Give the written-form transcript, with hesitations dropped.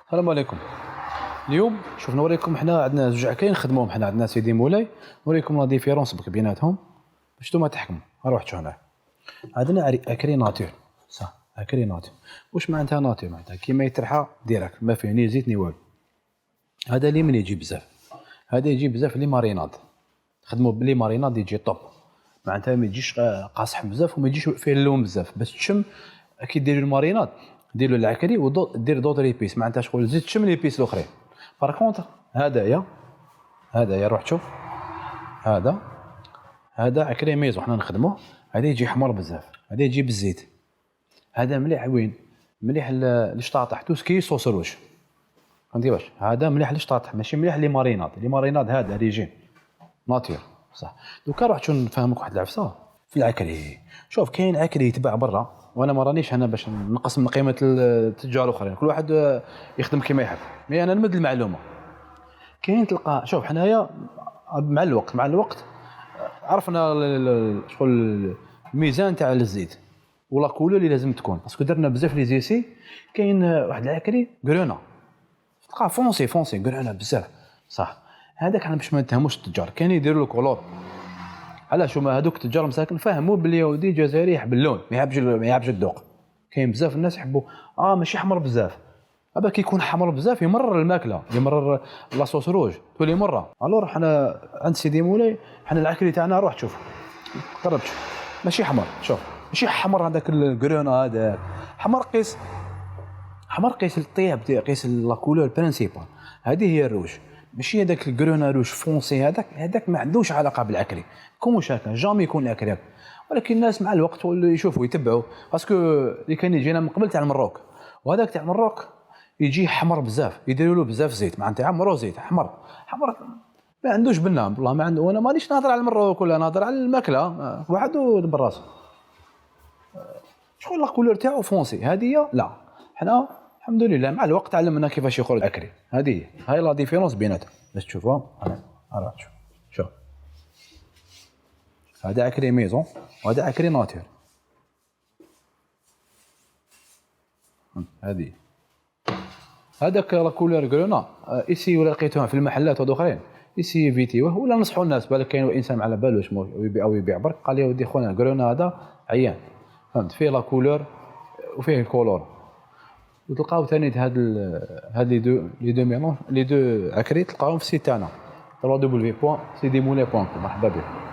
السلام عليكم. اليوم شوف نوريكم، حنا عندنا زوج عكاين نخدموهم، حنا عندنا سيدي مولاي، نوريكم لا ديفيرونس بيناتهم باش نتوما تحكموا. روح شوف هنا، عندنا اكري ناتور، صح، اكري ناتور. واش معناتها ناتور؟ معناتها كيما يترحى ديريكت، ما فيه ني زيت ني والو. هذا اللي من يجي بزاف، هذا يجي بزاف لي ماريناد، خدموا بلي ماريناد يجي طوب، معناتها ما يجيش قاصح بزاف وما يجيش فيه اللون بزاف. باش تشم كي ديروا الماريناد ديروا العكري ودير دوطر ايبيس، معناتها شغل زيد تشم ليبيس الاخرين. بار كونطخ هذايا روح شوف، هذا عكري ميزو حنا نخدموه، هذا يجي حمر بزاف، هذا يجي بالزيت، هذا مليح وين مليح للشطاطح توسكي صوص روج، فهمتي باش هذا مليح للشطاطح ماشي مليح لي ماريناد هذا ريجيم ناتور صح. دوكا روح شنو نفهمك واحد العفسه في العكري. شوف كاين عكري يتباع برا، وانا ما رانيش انا باش نقص من قيمه التجار الاخرين، كل واحد يخدم كما يحب، مي انا نمد المعلومه. كاين تلقى شوف حنايا مع الوقت عرفنا شغل الميزان تاع الزيت ولا كولو اللي لازم تكون، باسكو درنا بزاف لي زيسي. كاين واحد العكري كرونا تلقاه فونسي كرونا بزاف صح، هذاك حنا باش ما نتهموش التجار، كاين يديروا له كولور. علاش هما هذوك التجار مساكن فهموا بلي يهودي جزائري يحب اللون، ما يحبش الذوق. كاين بزاف الناس يحبوا ماشي حمر بزاف، ابا كي يكون حمر بزاف يمرر الماكله، يمرر لاصوص روج تولي مره. الور حنا عند سيدي مولاي حنا العكري تاعنا روح تشوف قرب شوف، ماشي حمر، شوف ماشي حمر هذاك الكرونا، هذا حمر قيس الطياب قيس لا كولور برينسيبال، هذه هي الروج، ماشي هذاك الكرونا روج فونسي. هذاك ما عندوش علاقه بالعكري، كونش هكا جامي يكون عكري. ولكن الناس مع الوقت واللي يشوفوا يتبعوا، باسكو اللي كان يجينا من قبل تاع المروك، وهذاك تاع المروك يجي حمر بزاف، يديروا له بزاف زيت، معناتها عمرو زيت حمر ما عندوش بنا والله ما عنده. وانا مانيش نهضر على المروك ولا نهضر على الماكله، واحد يدبر راسه شغل لا كولور تاعو فونسي. هذه لا، حنا الحمد لله مع الوقت علمنا كيفاش يخرج عكري. هذه هاي لا ديفيرونس بيناتهم باش تشوفوها. راه شوف هذا عكري ميزون وهذا عكري ناتور. هذه هذاك لا كولور كرونا ايسي ولا لقيتوها في المحلات واخرين ايسي فيتيوه، ولا نصحوا الناس بالك كاين انسان على باله واش يبيع برك، قال لي ودي خونا كرونا هذا عيان، فهمت فيه لا كولور وفيه الكولور. وتلقاو ثاني هاد لي دو عكري تلقاوهم في السيت تاعنا www.sidimoulay.com. مرحبا بكم.